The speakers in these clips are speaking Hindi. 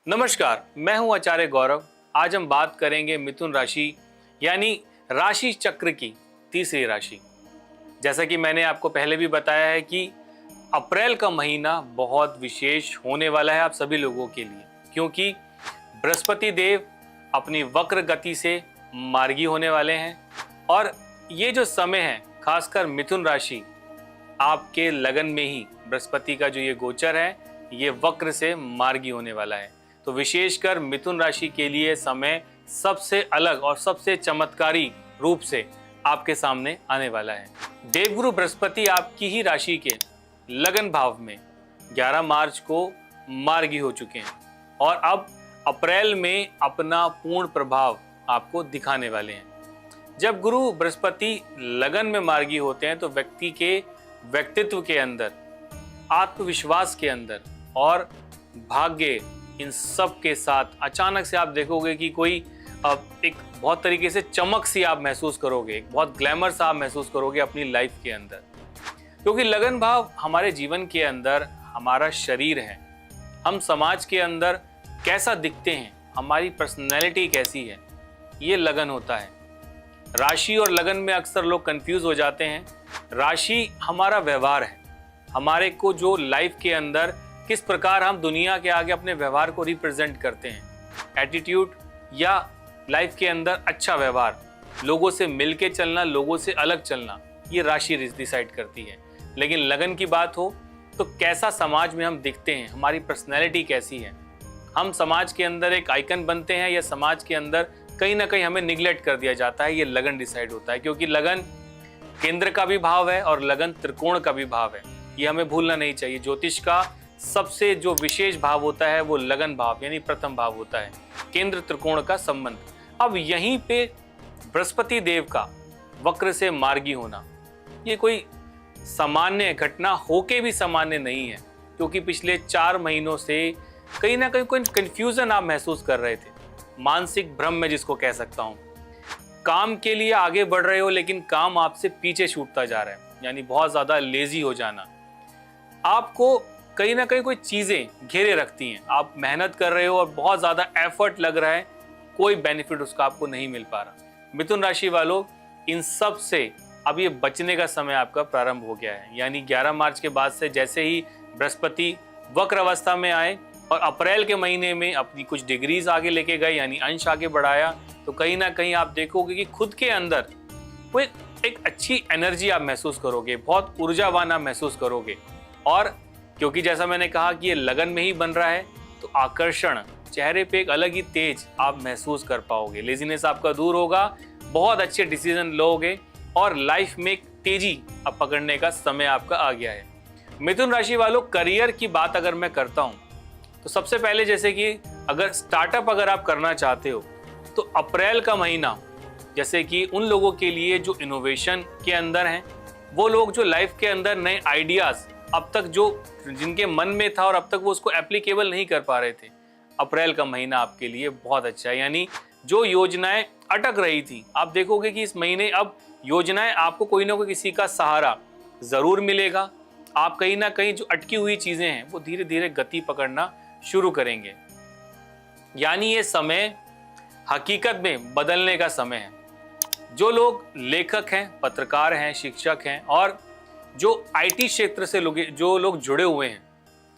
नमस्कार, मैं हूं आचार्य गौरव। आज हम बात करेंगे मिथुन राशि यानी राशि चक्र की तीसरी राशि। जैसा कि मैंने आपको पहले भी बताया है कि अप्रैल का महीना बहुत विशेष होने वाला है आप सभी लोगों के लिए, क्योंकि बृहस्पति देव अपनी वक्र गति से मार्गी होने वाले हैं और ये जो समय है, खासकर मिथुन राशि आपके लगन में ही बृहस्पति का जो ये गोचर है, ये वक्र से मार्गी होने वाला है। तो विशेषकर मिथुन राशि के लिए समय सबसे अलग और सबसे चमत्कारी रूप से आपके सामने आने वाला है। देवगुरु बृहस्पति आपकी ही राशि के लगन भाव में 11 मार्च को मार्गी हो चुके हैं और अब अप्रैल में अपना पूर्ण प्रभाव आपको दिखाने वाले हैं। जब गुरु बृहस्पति लगन में मार्गी होते हैं तो व्यक्ति के व्यक्तित्व के अंदर, आत्मविश्वास के अंदर और भाग्य, इन सब के साथ अचानक से आप देखोगे कि कोई एक बहुत तरीके से चमक सी आप महसूस करोगे, एक बहुत ग्लैमर सा आप महसूस करोगे अपनी लाइफ के अंदर, क्योंकि लगन भाव हमारे जीवन के अंदर हमारा शरीर है। हम समाज के अंदर कैसा दिखते हैं, हमारी पर्सनैलिटी कैसी है, ये लगन होता है। राशि और लगन में अक्सर लोग कंफ्यूज हो जाते हैं। राशि हमारा व्यवहार है, हमारे को जो लाइफ के अंदर किस प्रकार हम दुनिया के आगे अपने व्यवहार को रिप्रेजेंट करते हैं, एटीट्यूड या लाइफ के अंदर अच्छा व्यवहार, लोगों से मिलके चलना, लोगों से अलग चलना, ये राशि डिसाइड करती है। लेकिन लगन की बात हो तो कैसा समाज में हम दिखते हैं, हमारी पर्सनैलिटी कैसी है, हम समाज के अंदर एक आइकन बनते हैं या समाज के अंदर कहीं ना कहीं हमें निगलेक्ट कर दिया जाता है, ये लगन डिसाइड होता है। क्योंकि लगन केंद्र का भी भाव है और लगन त्रिकोण का भी भाव है, ये हमें भूलना नहीं चाहिए। ज्योतिष का सबसे जो विशेष भाव होता है वो लगन भाव यानी प्रथम भाव होता है, केंद्र त्रिकोण का संबंध। अब यहीं पे बृहस्पति देव का वक्र से मार्गी होना, ये कोई सामान्य घटना होके भी सामान्य नहीं है, क्योंकि पिछले 4 महीनों से कहीं ना कहीं कोई कंफ्यूजन आप महसूस कर रहे थे, मानसिक भ्रम में जिसको कह सकता हूँ। काम के लिए आगे बढ़ रहे हो लेकिन काम आपसे पीछे छूटता जा रहा है, यानी बहुत ज्यादा लेजी हो जाना। आपको कहीं ना कहीं कोई चीजें घेरे रखती हैं, आप मेहनत कर रहे हो और बहुत ज्यादा एफर्ट लग रहा है, कोई बेनिफिट उसका आपको नहीं मिल पा रहा। मिथुन राशि वालों, इन सब से अब ये बचने का समय आपका प्रारंभ हो गया है। यानी 11 मार्च के बाद से जैसे ही बृहस्पति वक्र अवस्था में आए और अप्रैल के महीने में अपनी कुछ डिग्रीज आगे लेके गए, यानी अंश आगे बढ़ाया, तो कहीं ना कहीं आप देखोगे कि खुद के अंदर कोई एक अच्छी एनर्जी आप महसूस करोगे, बहुत ऊर्जावान आप महसूस करोगे। और क्योंकि जैसा मैंने कहा कि ये लगन में ही बन रहा है, तो आकर्षण, चेहरे पे एक अलग ही तेज आप महसूस कर पाओगे, लेजीनेस आपका दूर होगा, बहुत अच्छे डिसीजन लोगे और लाइफ में एक तेजी अब पकड़ने का समय आपका आ गया है। मिथुन राशि वालों, करियर की बात अगर मैं करता हूँ तो सबसे पहले जैसे कि अगर स्टार्टअप अगर आप करना चाहते हो तो अप्रैल का महीना जैसे कि उन लोगों के लिए जो इनोवेशन के अंदर हैं, वो लोग जो लाइफ के अंदर नए आइडियाज अब तक जो जिनके मन में था और अब तक वो उसको एप्लीकेबल नहीं कर पा रहे थे, अप्रैल का महीना आपके लिए बहुत अच्छा है। यानी जो योजनाएं अटक रही थी, आप देखोगे कि इस महीने अब योजनाएं आपको कोई ना कोई किसी का सहारा जरूर मिलेगा। आप कहीं ना कहीं जो अटकी हुई चीजें हैं वो धीरे धीरे गति पकड़ना शुरू करेंगे। यानी ये समय हकीकत में बदलने का समय है। जो लोग लेखक हैं, पत्रकार हैं, शिक्षक हैं और जो आईटी क्षेत्र से जो लोग जुड़े हुए हैं,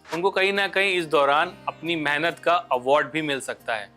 उनको कहीं ना कहीं इस दौरान अपनी मेहनत का अवार्ड भी मिल सकता है।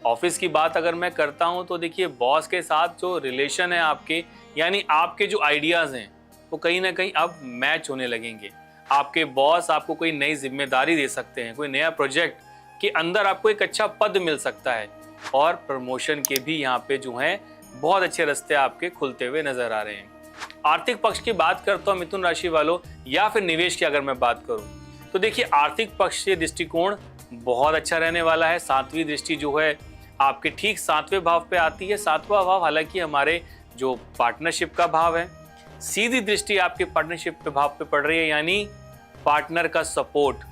ऑफिस की बात अगर मैं करता हूं तो देखिए, बॉस के साथ जो रिलेशन है आपके, यानी आपके जो आइडियाज हैं वो कहीं ना कहीं अब मैच होने लगेंगे। आपके बॉस आपको कोई नई जिम्मेदारी दे सकते हैं, कोई नया प्रोजेक्ट के अंदर आपको एक अच्छा पद मिल सकता है और प्रमोशन के भी यहाँ पे जो है बहुत अच्छे रास्ते आपके खुलते हुए नजर आ रहे हैं। आर्थिक पक्ष की बात करता हूँ मिथुन राशि वालों, या फिर निवेश की अगर मैं बात करूँ तो देखिए, आर्थिक पक्ष से दृष्टिकोण बहुत अच्छा रहने वाला है। 7वीं दृष्टि जो है आपके ठीक 7वें भाव पे आती है। 7वां भाव हालांकि हमारे जो पार्टनरशिप का भाव है, सीधी दृष्टि आपके पार्टनरशिप के भाव पे पड़ रही है, यानी पार्टनर का सपोर्ट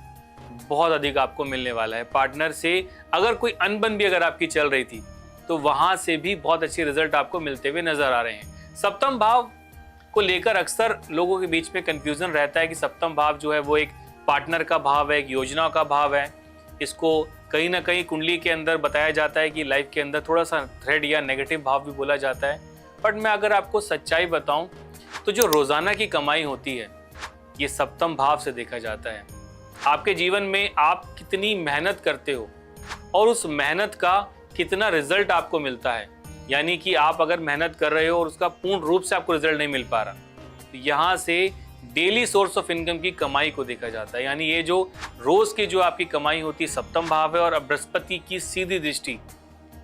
बहुत अधिक आपको मिलने वाला है। पार्टनर से अगर कोई अनबन भी अगर आपकी चल रही थी तो वहां से भी बहुत अच्छे रिजल्ट आपको मिलते हुए नजर आ रहे हैं। सप्तम भाव को लेकर अक्सर लोगों के बीच में कंफ्यूजन रहता है कि सप्तम भाव जो है वो एक पार्टनर का भाव है, एक योजना का भाव है, इसको कहीं ना कहीं कुंडली के अंदर बताया जाता है कि लाइफ के अंदर थोड़ा सा थ्रेड या नेगेटिव भाव भी बोला जाता है। बट मैं अगर आपको सच्चाई बताऊं तो जो रोजाना की कमाई होती है ये सप्तम भाव से देखा जाता है। आपके जीवन में आप कितनी मेहनत करते हो और उस मेहनत का कितना रिजल्ट आपको मिलता है, यानी कि आप अगर मेहनत कर रहे हो और उसका पूर्ण रूप से आपको रिजल्ट नहीं मिल पा रहा, तो यहाँ से डेली सोर्स ऑफ इनकम की कमाई को देखा जाता है। यानी ये जो रोज की जो आपकी कमाई होती है सप्तम भाव है, और अब बृहस्पति की सीधी दृष्टि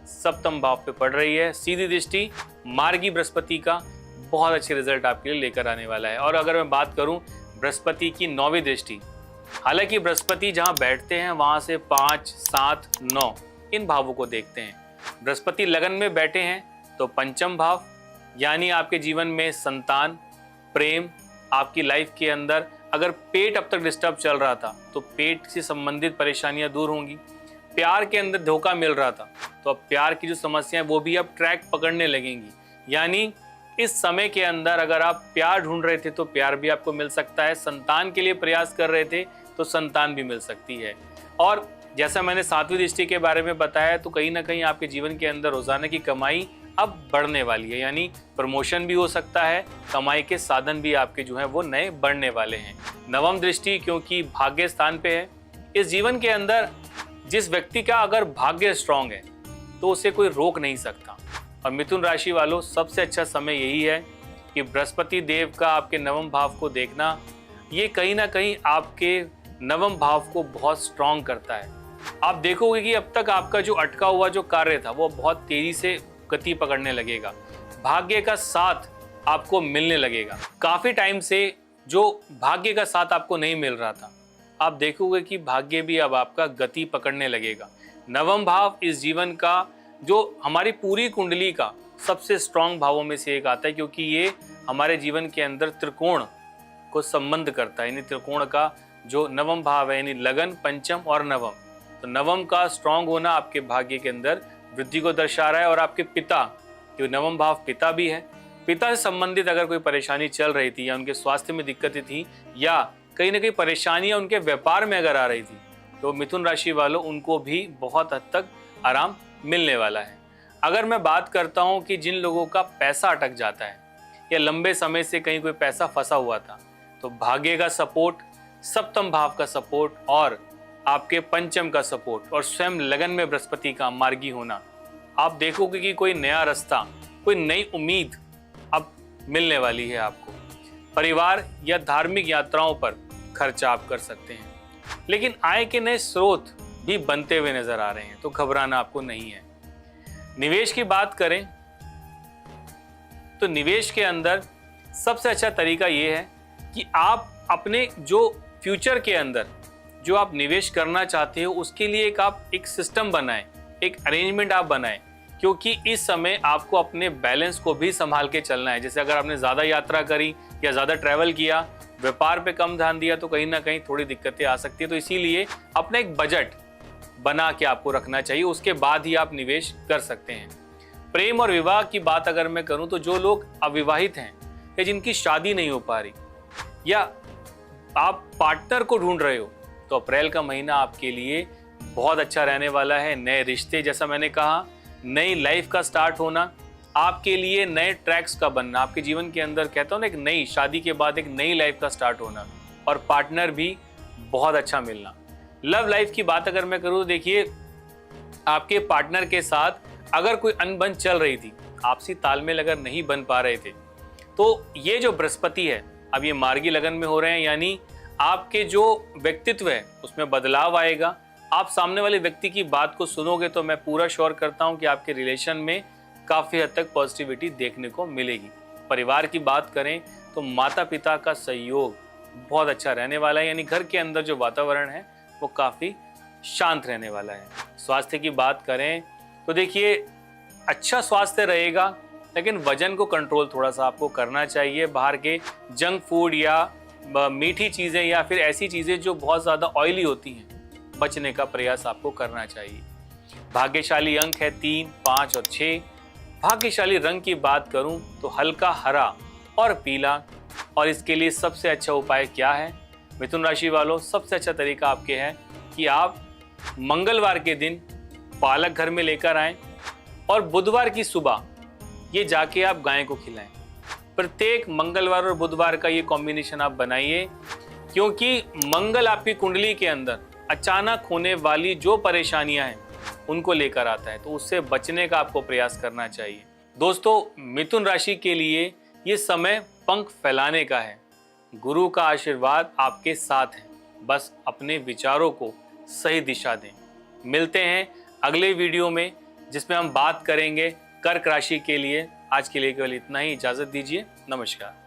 सप्तम भाव पे पड़ रही है। सीधी दृष्टि मार्गी बृहस्पति का बहुत अच्छे रिजल्ट आपके लिए लेकर आने वाला है। और अगर मैं बात करूं बृहस्पति की 9वीं दृष्टि, हालांकि बृहस्पति जहां बैठते हैं वहां से 5, 7, 9 इन भावों को देखते हैं। बृहस्पति लगन में बैठे हैं तो पंचम भाव, यानी आपके जीवन में संतान, प्रेम, आपकी लाइफ के अंदर अगर पेट अब तक डिस्टर्ब चल रहा था तो पेट से संबंधित परेशानियां दूर होंगी। प्यार के अंदर धोखा मिल रहा था तो अब प्यार की जो समस्याएं वो भी अब ट्रैक पकड़ने लगेंगी। यानी इस समय के अंदर अगर आप प्यार ढूंढ रहे थे तो प्यार भी आपको मिल सकता है, संतान के लिए प्रयास कर रहे थे तो संतान भी मिल सकती है। और जैसा मैंने 7वीं दृष्टि के बारे में बताया तो कहीं ना कहीं आपके जीवन के अंदर रोजाना की कमाई अब बढ़ने वाली है, यानी प्रमोशन भी हो सकता है, कमाई के साधन भी आपके जो हैं वो नए बढ़ने वाले हैं। 9वीं दृष्टि क्योंकि भाग्य स्थान पे है, इस जीवन के अंदर जिस व्यक्ति का अगर भाग्य स्ट्रांग है तो उसे कोई रोक नहीं सकता। और मिथुन राशि वालों सबसे अच्छा समय यही है कि बृहस्पति देव का आपके 9वें भाव को देखना, ये कहीं ना कहीं आपके 9वें भाव को बहुत स्ट्रांग करता है। आप देखोगे कि अब तक आपका जो अटका हुआ जो कार्य था वो बहुत तेजी से गति पकड़ने लगेगा, भाग्य का साथ आपको मिलने लगेगा। काफी टाइम से जो भाग्य का साथ आपको नहीं मिल रहा था, आप देखोगे कि भाग्य भी अब आपका गति पकड़ने लगेगा। 9वां भाव इस जीवन का जो हमारी पूरी कुंडली का सबसे स्ट्रांग भावों में से एक आता है, क्योंकि ये हमारे जीवन के अंदर त्रिकोण को संबंध करता है। यानी त्रिकोण का जो 9वां भाव है, यानी लगन, पंचम और 9वां, तो 9वां का स्ट्रांग होना आपके भाग्य के अंदर वृद्धि को दर्शा रहा है। और आपके पिता, जो 9वां भाव पिता भी है, पिता से संबंधित अगर कोई परेशानी चल रही थी या उनके स्वास्थ्य में दिक्कतें थी या कहीं ना कहीं परेशानियां उनके व्यापार में अगर आ रही थी, तो मिथुन राशि वालों उनको भी बहुत हद तक आराम मिलने वाला है। अगर मैं बात करता हूं कि जिन लोगों का पैसा अटक जाता है या लंबे समय से कहीं कोई पैसा फंसा हुआ था, तो भाग्य का सपोर्ट, सप्तम भाव का सपोर्ट और आपके पंचम का सपोर्ट और स्वयं लगन में बृहस्पति का मार्गी होना, आप देखोगे कि कोई नया रास्ता, कोई नई उम्मीद अब मिलने वाली है आपको। परिवार या धार्मिक यात्राओं पर खर्चा आप कर सकते हैं, लेकिन आय के नए स्रोत भी बनते हुए नजर आ रहे हैं, तो घबराना आपको नहीं है। निवेश की बात करें तो निवेश के अंदर सबसे अच्छा तरीका यह है कि आप अपने जो फ्यूचर के अंदर जो आप निवेश करना चाहते हो उसके लिए एक सिस्टम बनाएं, एक अरेंजमेंट आप बनाएं, क्योंकि इस समय आपको अपने बैलेंस को भी संभाल के चलना है। जैसे अगर आपने ज़्यादा यात्रा करी या ज़्यादा ट्रैवल किया, व्यापार पे कम ध्यान दिया, तो कहीं ना कहीं थोड़ी दिक्कतें आ सकती है। तो इसीलिए अपना एक बजट बना के आपको रखना चाहिए, उसके बाद ही आप निवेश कर सकते हैं। प्रेम और विवाह की बात अगर मैं करूं तो जो लोग अविवाहित हैं या जिनकी शादी नहीं हो पा रही या आप पार्टनर को ढूंढ रहे हो, तो अप्रैल का महीना आपके लिए बहुत अच्छा रहने वाला है। नए रिश्ते, जैसा मैंने कहा, नई लाइफ का स्टार्ट होना, आपके लिए नए ट्रैक्स का बनना, आपके जीवन के अंदर कहता हूँ ना, एक नई शादी के बाद एक नई लाइफ का स्टार्ट होना और पार्टनर भी बहुत अच्छा मिलना। लव लाइफ की बात अगर मैं करूँ, देखिए आपके पार्टनर के साथ अगर कोई अनबन चल रही थी, आपसी तालमेल अगर नहीं बन पा रहे थे, तो ये जो बृहस्पति है अब ये मार्गी लगन में हो रहे हैं, यानी आपके जो व्यक्तित्व है उसमें बदलाव आएगा। आप सामने वाले व्यक्ति की बात को सुनोगे तो मैं पूरा श्योर करता हूं कि आपके रिलेशन में काफ़ी हद तक पॉजिटिविटी देखने को मिलेगी। परिवार की बात करें तो माता पिता का सहयोग बहुत अच्छा रहने वाला है, यानी घर के अंदर जो वातावरण है वो काफ़ी शांत रहने वाला है। स्वास्थ्य की बात करें तो देखिए अच्छा स्वास्थ्य रहेगा, लेकिन वजन को कंट्रोल थोड़ा सा आपको करना चाहिए। बाहर के जंक फूड या मीठी चीज़ें या फिर ऐसी चीज़ें जो बहुत ज़्यादा ऑयली होती हैं, बचने का प्रयास आपको करना चाहिए। भाग्यशाली अंक है 3, 5 और 6। भाग्यशाली रंग की बात करूं तो हल्का हरा और पीला, और इसके लिए सबसे अच्छा उपाय क्या है मिथुन राशि वालों? सबसे अच्छा तरीका आपके है कि आप मंगलवार के दिन पालक घर में लेकर आएं और बुधवार की सुबह ये जाके आप गाय को खिलाएं। प्रत्येक मंगलवार और बुधवार का ये कॉम्बिनेशन आप बनाइए, क्योंकि मंगल आपकी कुंडली के अंदर अचानक होने वाली जो परेशानियां हैं उनको लेकर आता है, तो उससे बचने का आपको प्रयास करना चाहिए। दोस्तों, मिथुन राशि के लिए ये समय पंख फैलाने का है। गुरु का आशीर्वाद आपके साथ है, बस अपने विचारों को सही दिशा दें। मिलते हैं अगले वीडियो में, जिसमें हम बात करेंगे कर्क राशि के लिए। आज के लिए केवल इतना ही, इजाजत दीजिए। नमस्कार।